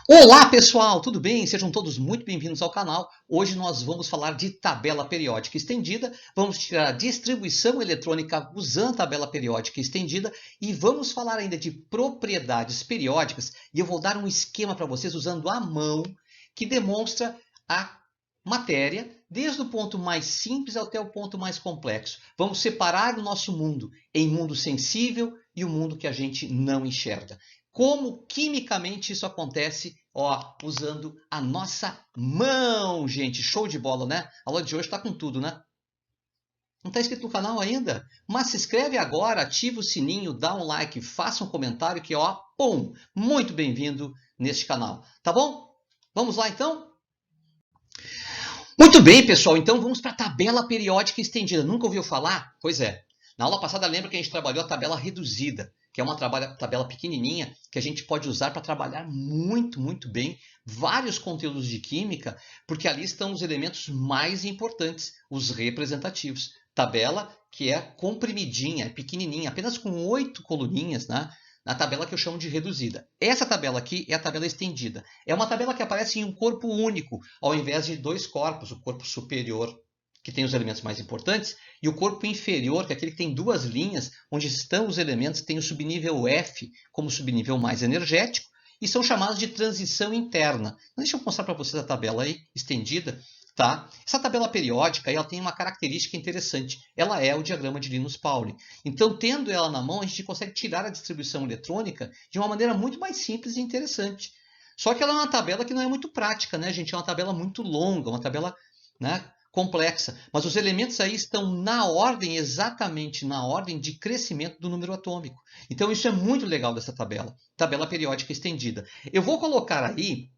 Olá pessoal, tudo bem? Sejam todos muito bem-vindos ao canal. Hoje nós vamos falar de tabela periódica estendida, vamos tirar a distribuição eletrônica usando a tabela periódica estendida e vamos falar ainda de propriedades periódicas e eu vou dar um esquema para vocês usando a mão que demonstra a matéria desde o ponto mais simples até o ponto mais complexo. Vamos separar o nosso mundo em mundo sensível e o mundo que a gente não enxerga. Como quimicamente isso acontece, ó, usando a nossa mão, gente. Show de bola, né? A aula de hoje está com tudo, né? Não está inscrito no canal ainda? Mas se inscreve agora, ativa o sininho, dá um like, faça um comentário que, ó, pum, muito bem-vindo neste canal. Tá bom? Vamos lá, então? Muito bem, pessoal. Então vamos para a tabela periódica estendida. Nunca ouviu falar? Pois é. Na aula passada, lembra que a gente trabalhou a tabela reduzida, que é uma tabela pequenininha que a gente pode usar para trabalhar muito bem vários conteúdos de química, porque ali estão os elementos mais importantes, os representativos. Tabela que é comprimidinha, é pequenininha, apenas com 8 coluninhas, né? Na tabela que eu chamo de reduzida. Essa tabela aqui é a tabela estendida. É uma tabela que aparece em um corpo único, ao invés de dois corpos, o corpo superior, que tem os elementos mais importantes, e o corpo inferior, que é aquele que tem duas linhas, onde estão os elementos que tem o subnível F como subnível mais energético, e são chamados de transição interna. Deixa eu mostrar para vocês a tabela aí, estendida. Tá? Essa tabela periódica ela tem uma característica interessante. Ela é o diagrama de Linus-Pauling. Então, tendo ela na mão, a gente consegue tirar a distribuição eletrônica de uma maneira muito mais simples e interessante. Só que ela é uma tabela que não é muito prática, né, gente? É uma tabela muito longa, uma tabela, né, complexa. Mas os elementos aí estão na ordem, exatamente na ordem de crescimento do número atômico. Então, isso é muito legal dessa tabela. Tabela periódica estendida. Eu vou colocar aí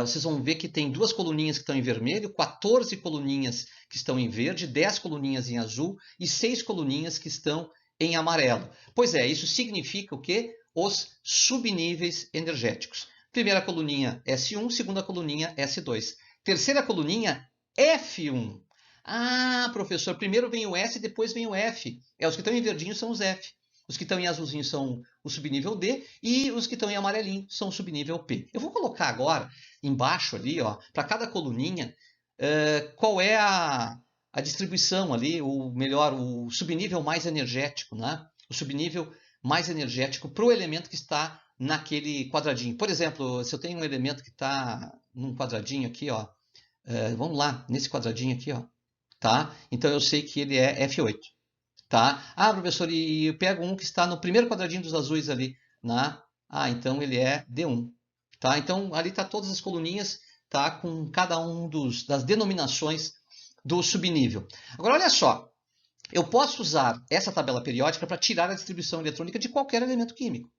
vocês vão ver que tem duas coluninhas que estão em vermelho, 14 coluninhas que estão em verde, 10 coluninhas em azul e 6 coluninhas que estão em amarelo. Pois é, isso significa o quê? Os subníveis energéticos. Primeira coluninha S1, segunda coluninha S2. Terceira coluninha F1. Ah, professor, primeiro vem o S e depois vem o F. Os que estão em verdinho são os F. Os que estão em azulzinho são o subnível D e os que estão em amarelinho são o subnível P. Eu vou colocar agora embaixo ali, ó, para cada coluninha, qual é a distribuição ali, ou melhor, o subnível mais energético, né? O subnível mais energético para o elemento que está naquele quadradinho. Por exemplo, se eu tenho um elemento que está num quadradinho aqui, ó, vamos lá, nesse quadradinho aqui, ó, tá? Então eu sei que ele é F8. Tá? Ah, professor, e eu pego um que está no primeiro quadradinho dos azuis ali, né? Ah, então ele é D1. Tá? Então ali está todas as coluninhas, tá? Com cada um das denominações do subnível. Agora olha só, eu posso usar essa tabela periódica para tirar a distribuição eletrônica de qualquer elemento químico.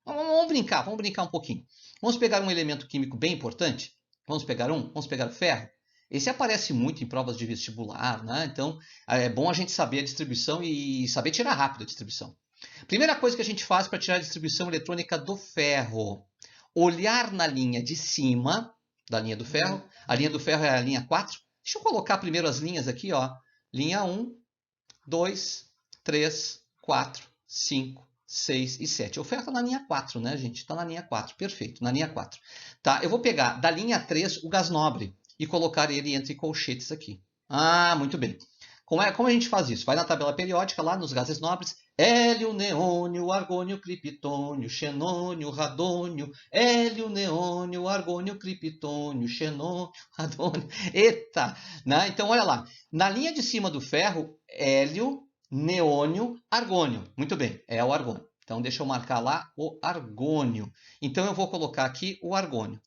Vamos brincar um pouquinho. Vamos pegar um elemento químico bem importante. Vamos pegar o ferro. Esse aparece muito em provas de vestibular, né? Então é bom a gente saber a distribuição e saber tirar rápido a distribuição. Primeira coisa que a gente faz para tirar a distribuição eletrônica do ferro: olhar na linha de cima da linha do ferro. A linha do ferro é a linha 4. Deixa eu colocar primeiro as linhas aqui, ó. Linha 1, 2, 3, 4, 5, 6 e 7. O ferro está na linha 4, né, gente? Está na linha 4, perfeito, na linha 4. Tá, eu vou pegar da linha 3 o gás nobre e colocar ele entre colchetes aqui. Ah, muito bem. Como a gente faz isso? Vai na tabela periódica lá nos gases nobres. Hélio, neônio, argônio, criptônio, xenônio, radônio. Hélio, neônio, argônio, criptônio, xenônio, radônio. Eita! Né? Então, olha lá. Na linha de cima do ferro, hélio, neônio, argônio. Muito bem, é o argônio. Então, deixa eu marcar lá o argônio. Então, eu vou colocar aqui o argônio.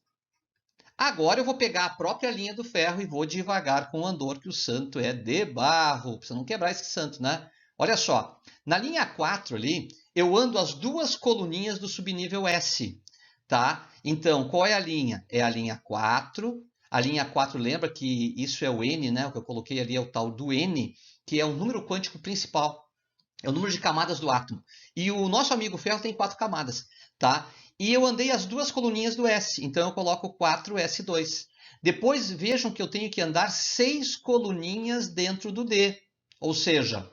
Agora eu vou pegar a própria linha do ferro e vou devagar com o andor, que o santo é de barro. Precisa não quebrar esse santo, né? Olha só, na linha 4 ali, eu ando as duas coluninhas do subnível S, tá? Então, qual é a linha? É a linha 4. A linha 4, lembra que isso é o N, né? O que eu coloquei ali é o tal do N, que é o número quântico principal. É o número de camadas do átomo. E o nosso amigo ferro tem 4 camadas, tá? E eu andei as duas coluninhas do S, então eu coloco 4S2. Depois vejam que eu tenho que andar 6 coluninhas dentro do D, ou seja,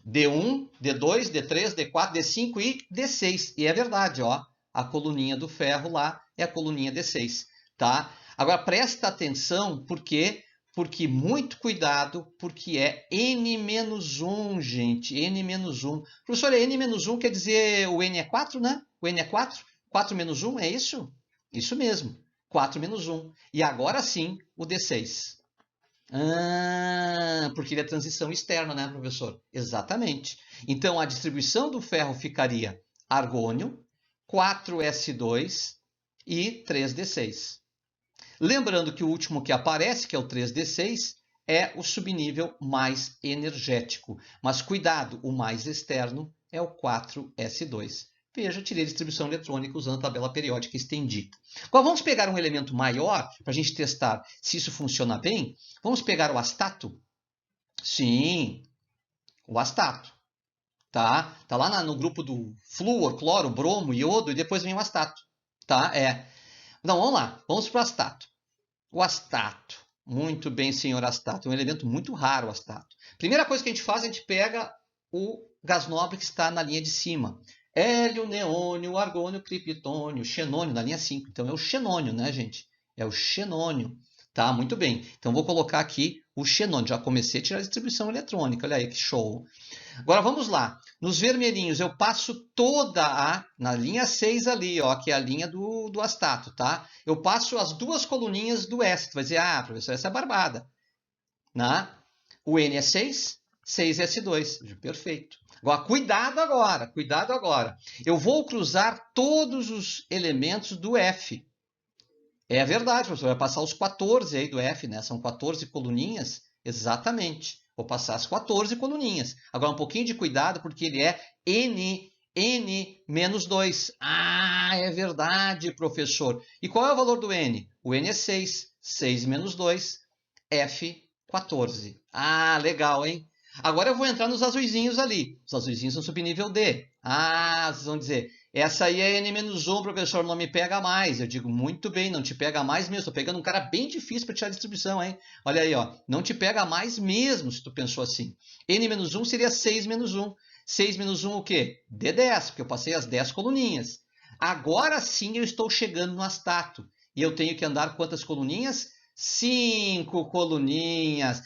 D1, D2, D3, D4, D5 e D6. E é verdade, ó, a coluninha do ferro lá é a coluninha D6, tá? Agora presta atenção, por quê? Porque muito cuidado, porque é N-1, gente, N-1. Professor, N-1 quer dizer o N é 4, né? O N é 4? 4 menos 1, é isso? Isso mesmo, 4 menos 1. E agora sim, o D6. Ah, porque ele é transição externa, né, professor? Exatamente. Então, a distribuição do ferro ficaria argônio, 4s2 e 3d6. Lembrando que o último que aparece, que é o 3d6, é o subnível mais energético. Mas cuidado, o mais externo é o 4s2. Veja, tirei a distribuição eletrônica usando a tabela periódica estendida. Agora vamos pegar um elemento maior para a gente testar se isso funciona bem. Vamos pegar o astato? Sim, o astato. Tá lá no grupo do flúor, cloro, bromo, iodo e depois vem o astato. Tá? Então vamos lá, vamos para o astato. O astato. Muito bem, senhor astato. É um elemento muito raro, o astato. Primeira coisa que a gente faz, a gente pega o gás nobre que está na linha de cima. Hélio, neônio, argônio, criptônio, xenônio, na linha 5. Então é o xenônio, né, gente? É o xenônio. Tá, muito bem. Então vou colocar aqui o xenônio. Já comecei a tirar a distribuição eletrônica. Olha aí que show. Agora vamos lá. Nos vermelhinhos eu passo toda na linha 6 ali, ó, que é a linha do astato, tá? Eu passo as duas coluninhas do S. Tu vai dizer, professor, essa é barbada. Né? O N é 6, 6S2. Perfeito. Agora, cuidado agora. Eu vou cruzar todos os elementos do F. É verdade, professor, vai passar os 14 aí do F, né? São 14 coluninhas, exatamente. Vou passar as 14 coluninhas. Agora, um pouquinho de cuidado, porque ele é N-2. É verdade, professor. E qual é o valor do N? O N é 6. 6 menos 2, F14. Legal, hein? Agora eu vou entrar nos azuizinhos ali. Os azuizinhos são subnível D. Vocês vão dizer, essa aí é N-1, professor, não me pega mais. Eu digo, muito bem, não te pega mais mesmo. Estou pegando um cara bem difícil para tirar a distribuição, hein? Olha aí, ó, não te pega mais mesmo, se tu pensou assim. N-1 seria 6 menos 1. 6 menos 1 o quê? D10, porque eu passei as 10 coluninhas. Agora sim eu estou chegando no astato. E eu tenho que andar quantas coluninhas? 5 coluninhas.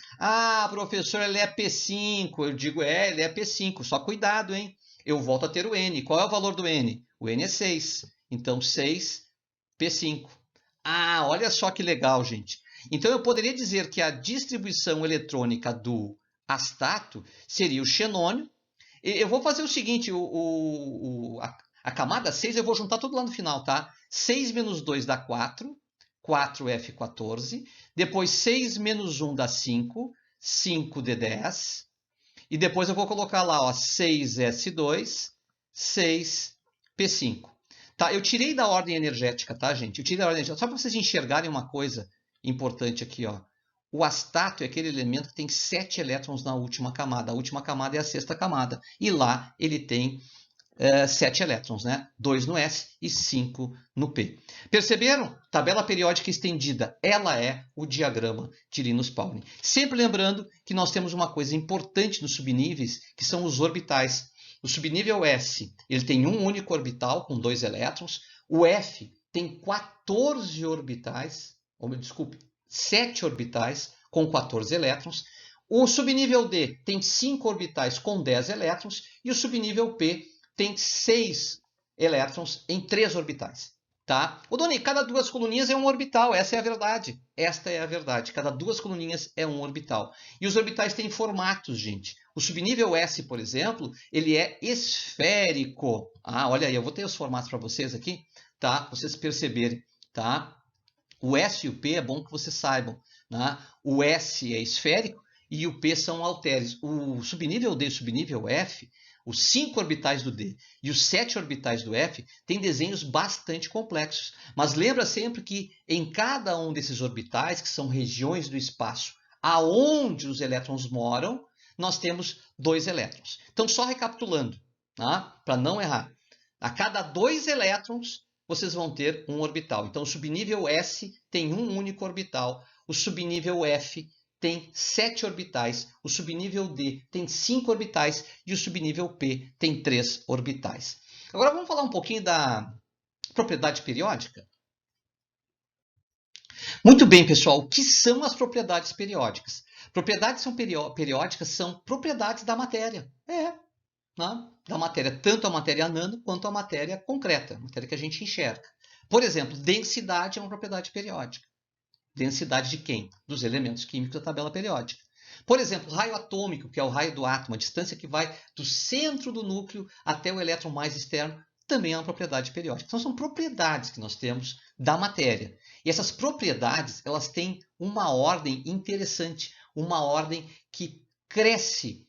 Professor, ele é P5. Eu digo, ele é P5. Só cuidado, hein? Eu volto a ter o N. Qual é o valor do N? O N é 6. Então, 6 P5. Olha só que legal, gente. Então, eu poderia dizer que a distribuição eletrônica do astato seria o xenônio. Eu vou fazer o seguinte, a camada 6 eu vou juntar tudo lá no final, tá? 6 menos 2 dá 4. 4F14. Depois 6 menos 1 dá 5. 5D10. E depois eu vou colocar lá, ó, 6S2, 6P5. Tá? Eu tirei da ordem energética, tá, gente? Eu tirei da ordem energética. Só para vocês enxergarem uma coisa importante aqui, ó. O astato é aquele elemento que tem 7 elétrons na última camada. A última camada é a sexta camada. E lá ele tem 7 elétrons, né? 2 no S e 5 no P. Perceberam? Tabela periódica estendida, ela é o diagrama de Linus-Pauling. Sempre lembrando que nós temos uma coisa importante nos subníveis, que são os orbitais. O subnível S, ele tem um único orbital com 2 elétrons. O F tem 14 orbitais, desculpe, 7 orbitais com 14 elétrons. O subnível D tem 5 orbitais com 10 elétrons e o subnível P tem 6 elétrons em 3 orbitais. Tá? Doni, cada 2 coluninhas é um orbital, essa é a verdade. Esta é a verdade, cada 2 coluninhas é um orbital. E os orbitais têm formatos, gente. O subnível S, por exemplo, ele é esférico. Olha aí, eu vou ter os formatos para vocês aqui, tá? Para vocês perceberem, tá? O S e o P é bom que vocês saibam, né? O S é esférico e o P são halteres. O subnível D e o subnível F, os 5 orbitais do D e os 7 orbitais do F têm desenhos bastante complexos. Mas lembra sempre que em cada um desses orbitais, que são regiões do espaço aonde os elétrons moram, nós temos 2 elétrons. Então, só recapitulando, tá? Para não errar. A cada 2 elétrons, vocês vão ter um orbital. Então, o subnível S tem um único orbital. O subnível F tem 7 orbitais, o subnível D tem 5 orbitais e o subnível P tem 3 orbitais. Agora vamos falar um pouquinho da propriedade periódica? Muito bem, pessoal. O que são as propriedades periódicas? Propriedades periódicas são propriedades da matéria. Né? Da matéria, tanto a matéria nano quanto a matéria concreta, a matéria que a gente enxerga. Por exemplo, densidade é uma propriedade periódica. Densidade de quem? Dos elementos químicos da tabela periódica. Por exemplo, raio atômico, que é o raio do átomo, a distância que vai do centro do núcleo até o elétron mais externo, também é uma propriedade periódica. Então, são propriedades que nós temos da matéria. E essas propriedades, elas têm uma ordem interessante, uma ordem que cresce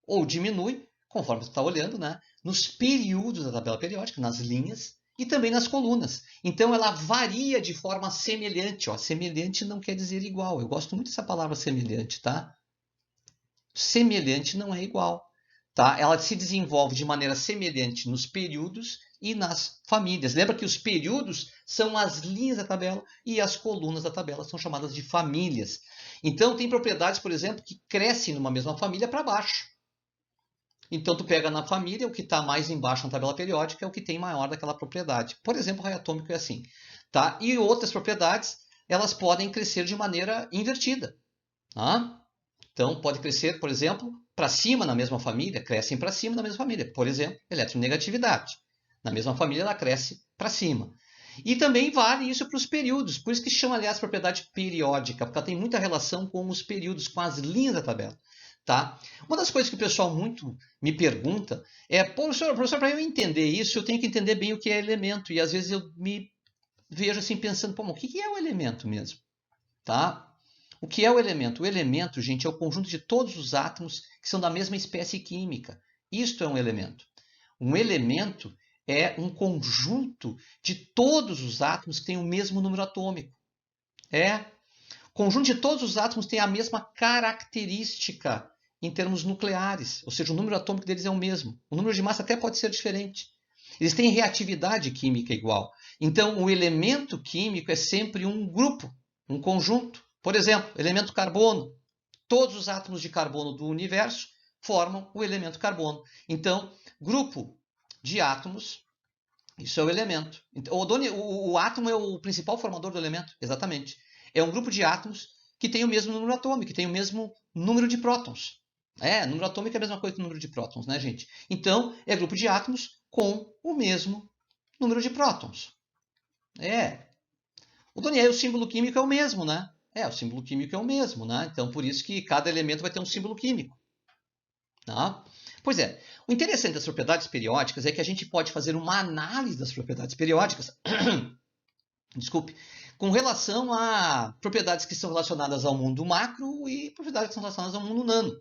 ou diminui, conforme você está olhando, né? Nos períodos da tabela periódica, nas linhas, e também nas colunas. Então, ela varia de forma semelhante. Ó. Semelhante não quer dizer igual. Eu gosto muito dessa palavra semelhante, tá? Semelhante não é igual. Tá? Ela se desenvolve de maneira semelhante nos períodos e nas famílias. Lembra que os períodos são as linhas da tabela e as colunas da tabela são chamadas de famílias. Então, tem propriedades, por exemplo, que crescem numa mesma família para baixo. Então, tu pega na família, o que está mais embaixo na tabela periódica é o que tem maior daquela propriedade. Por exemplo, o raio atômico é assim. Tá? E outras propriedades, elas podem crescer de maneira invertida. Tá? Então, pode crescer, por exemplo, para cima na mesma família, crescem para cima na mesma família. Por exemplo, eletronegatividade. Na mesma família, ela cresce para cima. E também vale isso para os períodos. Por isso que chama, aliás, propriedade periódica, porque ela tem muita relação com os períodos, com as linhas da tabela. Tá? Uma das coisas que o pessoal muito me pergunta é, professor, para eu entender isso, eu tenho que entender bem o que é elemento. E às vezes eu me vejo assim pensando, o que é o elemento mesmo? Tá? O que é o elemento? O elemento, gente, é o conjunto de todos os átomos que são da mesma espécie química. Isto é um elemento. Um elemento é um conjunto de todos os átomos que têm o mesmo número atômico. O conjunto de todos os átomos tem a mesma característica em termos nucleares, ou seja, o número atômico deles é o mesmo. O número de massa até pode ser diferente. Eles têm reatividade química igual. Então, o elemento químico é sempre um grupo, um conjunto. Por exemplo, elemento carbono. Todos os átomos de carbono do universo formam o elemento carbono. Então, grupo de átomos, isso é o elemento. O átomo é o principal formador do elemento, exatamente. É um grupo de átomos que tem o mesmo número atômico, que tem o mesmo número de prótons. Número atômico é a mesma coisa que o número de prótons, né, gente? Então, é grupo de átomos com o mesmo número de prótons. O Daniel, o símbolo químico é o mesmo, né? O símbolo químico é o mesmo, né? Então, por isso que cada elemento vai ter um símbolo químico. Tá? Pois é, o interessante das propriedades periódicas é que a gente pode fazer uma análise das propriedades periódicas, desculpe, com relação a propriedades que são relacionadas ao mundo macro e propriedades que são relacionadas ao mundo nano.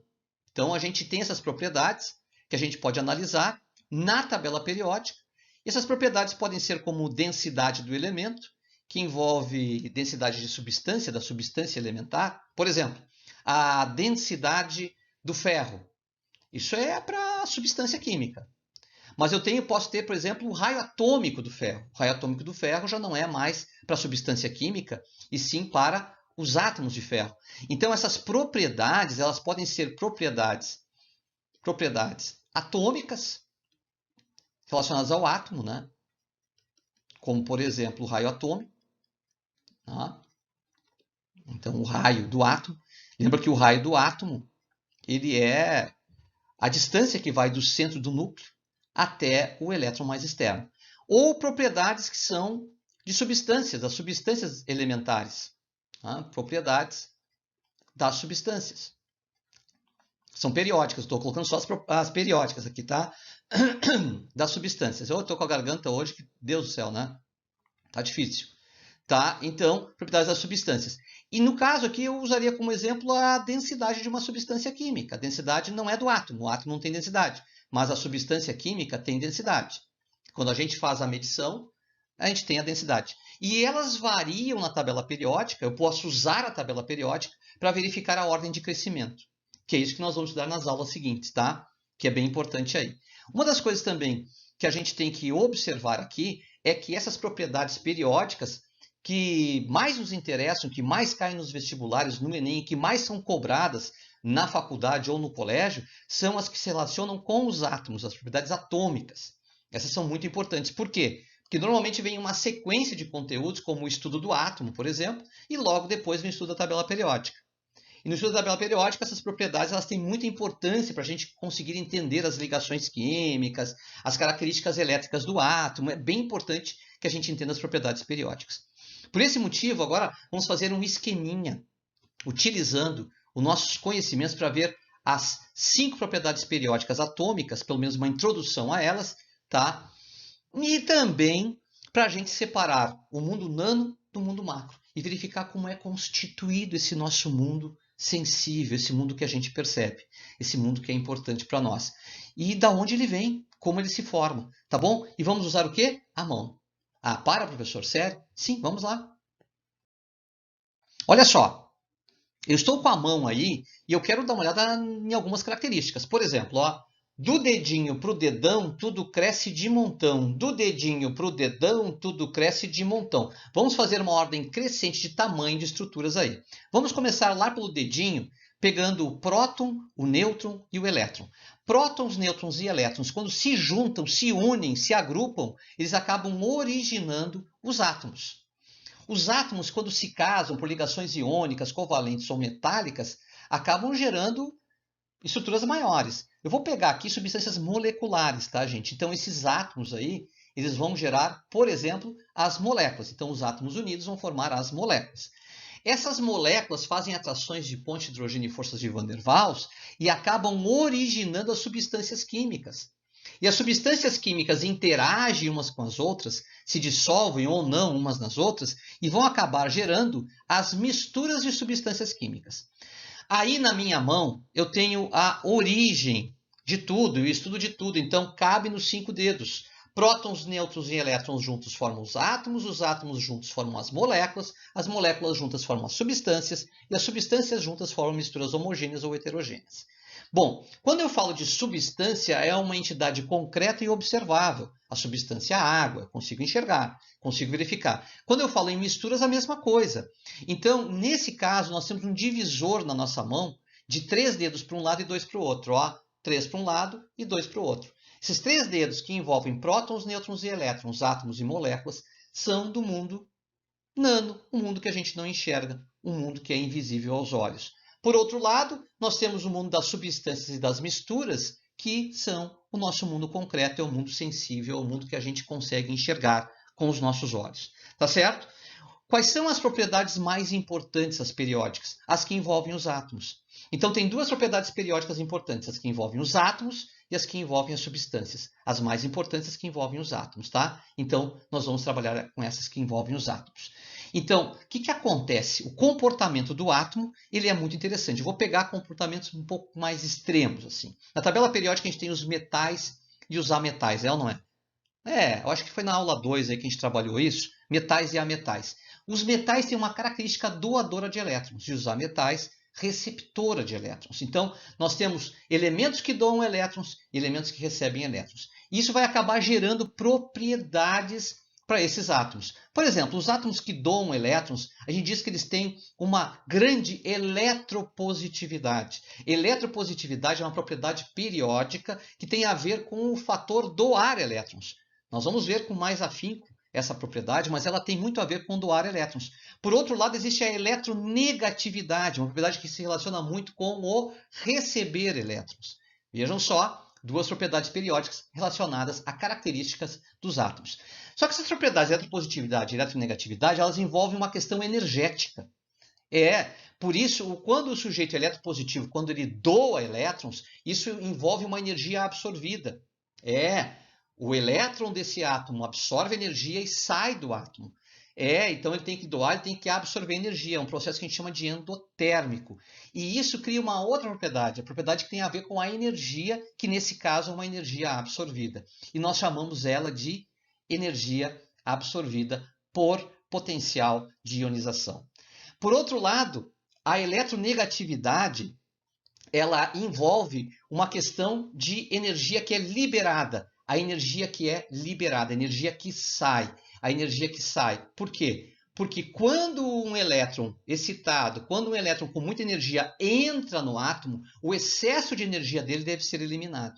Então, a gente tem essas propriedades que a gente pode analisar na tabela periódica. E essas propriedades podem ser como densidade do elemento, que envolve densidade de substância, da substância elementar. Por exemplo, a densidade do ferro. Isso é para a substância química. Mas posso ter, por exemplo, o raio atômico do ferro. O raio atômico do ferro já não é mais para a substância química, e sim para os átomos de ferro. Então, essas propriedades, elas podem ser propriedades atômicas, relacionadas ao átomo, né? Como, por exemplo, o raio atômico. Tá? Então, o raio do átomo. Lembra que o raio do átomo ele é a distância que vai do centro do núcleo até o elétron mais externo. Ou propriedades que são de substâncias, das substâncias elementares. Tá? Propriedades das substâncias. São periódicas, estou colocando só as periódicas aqui, tá? Das substâncias. Eu estou com a garganta hoje, que Deus do céu, né? Tá difícil. Tá? Então, propriedades das substâncias. E no caso aqui, eu usaria como exemplo a densidade de uma substância química. A densidade não é do átomo, o átomo não tem densidade, mas a substância química tem densidade. Quando a gente faz a medição, a gente tem a densidade. E elas variam na tabela periódica, eu posso usar a tabela periódica para verificar a ordem de crescimento, que é isso que nós vamos estudar nas aulas seguintes, tá? Que é bem importante aí. Uma das coisas também que a gente tem que observar aqui é que essas propriedades periódicas que mais nos interessam, que mais caem nos vestibulares, no Enem, que mais são cobradas na faculdade ou no colégio, são as que se relacionam com os átomos, as propriedades atômicas. Essas são muito importantes. Por quê? que normalmente vem uma sequência de conteúdos, como o estudo do átomo, por exemplo, e logo depois vem o estudo da tabela periódica. E no estudo da tabela periódica, essas propriedades elas têm muita importância para a gente conseguir entender as ligações químicas, as características elétricas do átomo. É bem importante que a gente entenda as propriedades periódicas. Por esse motivo, agora vamos fazer um esqueminha, utilizando os nossos conhecimentos para ver as 5 propriedades periódicas atômicas, pelo menos uma introdução a elas, tá? E também para a gente separar o mundo nano do mundo macro e verificar como é constituído esse nosso mundo sensível, esse mundo que a gente percebe, esse mundo que é importante para nós. E da onde ele vem, como ele se forma, tá bom? E vamos usar o quê? A mão. Ah, para, professor, sério? Sim, vamos lá. Olha só, eu estou com a mão aí e eu quero dar uma olhada em algumas características. Por exemplo, ó, do dedinho para o dedão, tudo cresce de montão. Do dedinho para o dedão, tudo cresce de montão. Vamos fazer uma ordem crescente de tamanho de estruturas aí. Vamos começar lá pelo dedinho, pegando o próton, o nêutron e o elétron. Prótons, nêutrons e elétrons, quando se juntam, se unem, se agrupam, eles acabam originando os átomos. Os átomos, quando se casam por ligações iônicas, covalentes ou metálicas, acabam gerando estruturas maiores. Eu vou pegar aqui substâncias moleculares, tá, gente? Então, esses átomos aí, eles vão gerar, por exemplo, as moléculas. Então, os átomos unidos vão formar as moléculas. Essas moléculas fazem atrações de ponte de hidrogênio e forças de Van der Waals e acabam originando as substâncias químicas. E as substâncias químicas interagem umas com as outras, se dissolvem ou não umas nas outras, e vão acabar gerando as misturas de substâncias químicas. Aí na minha mão eu tenho a origem de tudo, o estudo de tudo, então cabe nos 5 dedos. Prótons, nêutrons e elétrons juntos formam os átomos juntos formam as moléculas juntas formam as substâncias, e as substâncias juntas formam misturas homogêneas ou heterogêneas. Bom, quando eu falo de substância, é uma entidade concreta e observável. A substância é a água, eu consigo enxergar, consigo verificar. Quando eu falo em misturas, a mesma coisa. Então, nesse caso, nós temos um divisor na nossa mão de 3 dedos para um lado e 2 para o outro. 3 para um lado e 2 para o outro. Esses 3 dedos que envolvem prótons, nêutrons e elétrons, átomos e moléculas, são do mundo nano, um mundo que a gente não enxerga, um mundo que é invisível aos olhos. Por outro lado, nós temos o mundo das substâncias e das misturas, que são o nosso mundo concreto, é o mundo sensível, é o mundo que a gente consegue enxergar com os nossos olhos. Tá certo? Quais são as propriedades mais importantes, as periódicas? As que envolvem os átomos. Então, tem 2 propriedades periódicas importantes, as que envolvem os átomos e as que envolvem as substâncias. As mais importantes, as que envolvem os átomos, tá? Então, nós vamos trabalhar com essas que envolvem os átomos. Então, o que acontece? O comportamento do átomo ele é muito interessante. Eu vou pegar comportamentos um pouco mais extremos. Assim. Na tabela periódica, a gente tem os metais e os ametais, é ou não é? Eu acho que foi na aula 2 aí que a gente trabalhou isso, metais e ametais. Os metais têm uma característica doadora de elétrons e os ametais receptora de elétrons. Então, nós temos elementos que doam elétrons e elementos que recebem elétrons. Isso vai acabar gerando propriedades para esses átomos. Por exemplo, os átomos que doam elétrons, a gente diz que eles têm uma grande eletropositividade. Eletropositividade é uma propriedade periódica que tem a ver com o fator doar elétrons. Nós vamos ver com mais afinco essa propriedade, mas ela tem muito a ver com doar elétrons. Por outro lado, existe a eletronegatividade, uma propriedade que se relaciona muito com o receber elétrons. Vejam só, 2 propriedades periódicas relacionadas a características dos átomos. Só que essas propriedades, eletropositividade e eletronegatividade, elas envolvem uma questão energética. Por isso, quando o sujeito é eletropositivo, quando ele doa elétrons, isso envolve uma energia absorvida. O elétron desse átomo absorve energia e sai do átomo. Então ele tem que doar, ele tem que absorver energia. É um processo que a gente chama de endotérmico. E isso cria uma outra propriedade, a propriedade que tem a ver com a energia, que nesse caso é uma energia absorvida. E nós chamamos ela de energia absorvida por potencial de ionização. Por outro lado, a eletronegatividade, ela envolve uma questão de energia que é liberada. A energia que é liberada, a energia que sai. A energia que sai. Por quê? Porque quando um elétron excitado, quando um elétron com muita energia entra no átomo, o excesso de energia dele deve ser eliminado.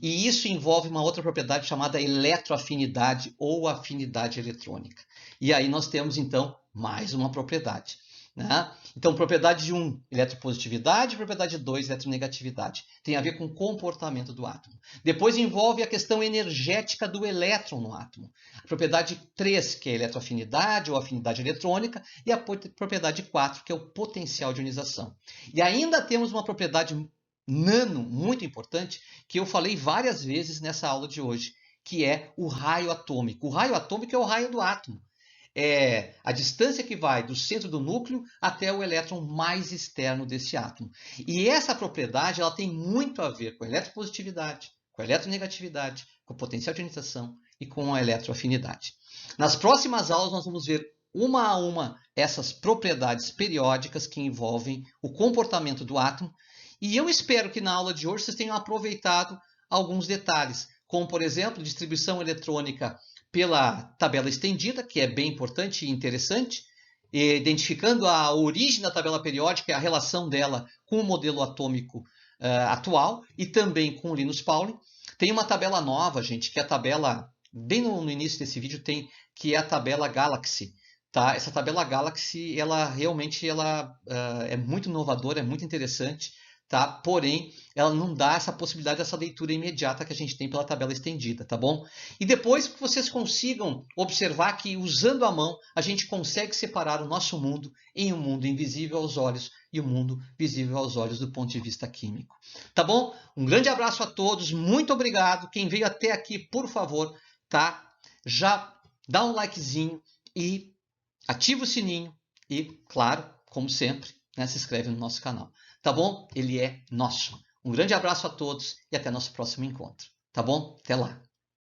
E isso envolve uma outra propriedade chamada eletroafinidade ou afinidade eletrônica. E aí nós temos, então, mais uma propriedade. Né? Então, propriedade 1, eletropositividade, propriedade 2, eletronegatividade. Tem a ver com o comportamento do átomo. Depois envolve a questão energética do elétron no átomo. A propriedade 3, que é a eletroafinidade ou afinidade eletrônica, e a propriedade 4, que é o potencial de ionização. E ainda temos uma propriedade nano muito importante, que eu falei várias vezes nessa aula de hoje, que é o raio atômico. O raio atômico é o raio do átomo. É a distância que vai do centro do núcleo até o elétron mais externo desse átomo. E essa propriedade ela tem muito a ver com a eletropositividade, com a eletronegatividade, com o potencial de ionização e com a eletroafinidade. Nas próximas aulas nós vamos ver uma a uma essas propriedades periódicas que envolvem o comportamento do átomo. E eu espero que na aula de hoje vocês tenham aproveitado alguns detalhes, como por exemplo, distribuição eletrônica pela tabela estendida, que é bem importante e interessante, identificando a origem da tabela periódica e a relação dela com o modelo atômico atual e também com o Linus Pauling. Tem uma tabela nova, gente, que é a tabela, bem no início desse vídeo, tem, que é a tabela Galaxy. Tá? Essa tabela Galaxy, ela realmente é muito inovadora, é muito interessante. Tá? Porém, ela não dá essa possibilidade dessa leitura imediata que a gente tem pela tabela estendida, tá bom? E depois que vocês consigam observar que usando a mão a gente consegue separar o nosso mundo em um mundo invisível aos olhos e um mundo visível aos olhos do ponto de vista químico. Tá bom? Um grande abraço a todos, muito obrigado. Quem veio até aqui, por favor, tá? Já dá um likezinho e ativa o sininho e, claro, como sempre, né, se inscreve no nosso canal. Tá bom? Ele é nosso. Um grande abraço a todos e até nosso próximo encontro. Tá bom? Até lá.